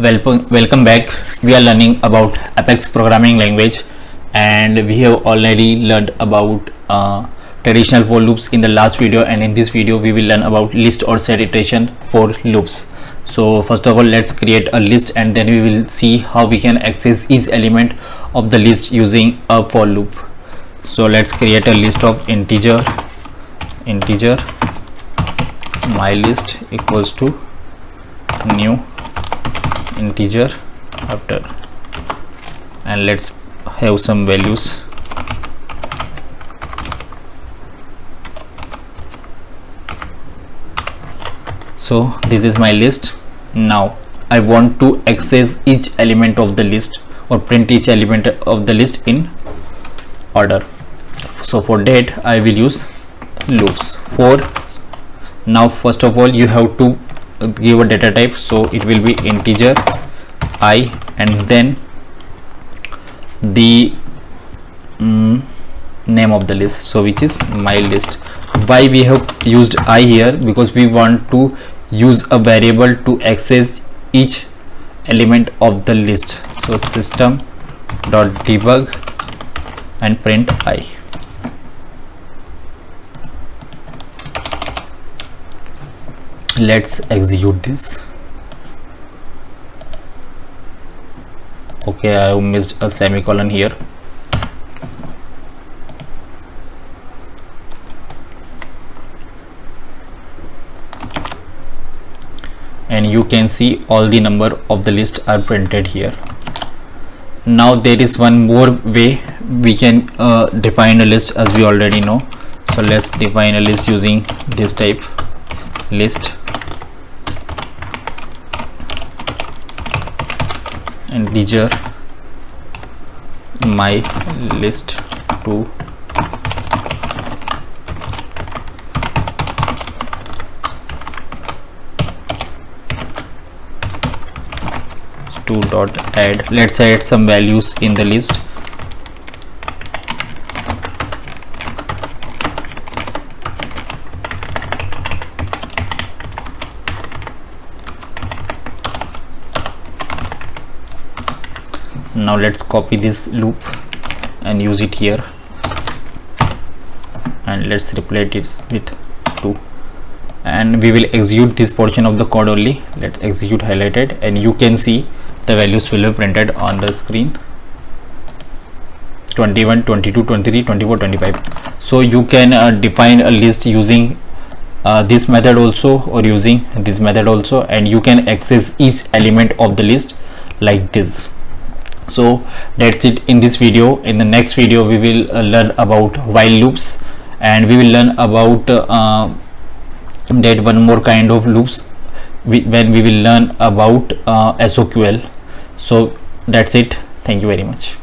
Welcome back. We are learning about Apex programming language, and we have already learned about traditional for loops in the last video, and in this video we will learn about list or set iteration for loops. So first of all, let's create a list, and then we will see how we can access each element of the list using a for loop. So let's create a list of integer my list equals to new integer after, and let's have some values. So this is my list. Now I want to access each element of the list or print each element of the list in order. So for that I will use loops. Now first of all, you have to give a data type, so it will be integer I, and then the name of the list, so which is my list. Why we have used I here? Because we want to use a variable to access each element of the list. So system dot debug and print I. Let's execute this. Okay, I have missed a semicolon here. And you can see all the number of the list are printed here. Now there is one more way we can define a list, as we already know. So let's define a list using this type list integer my list to dot add. Let's add some values in the list. Now let's copy this loop and use it here, and let's replace it with 2, and we will execute this portion of the code only. Let's execute highlighted, and you can see the values will be printed on the screen: 21, 22, 23, 24, 25. So you can define a list using this method also, or using this method also, and you can access each element of the list like this. So that's it in this video. In the next video we will learn about while loops, and we will learn about that one more kind of loops when we will learn about SOQL. So that's it. Thank you very much.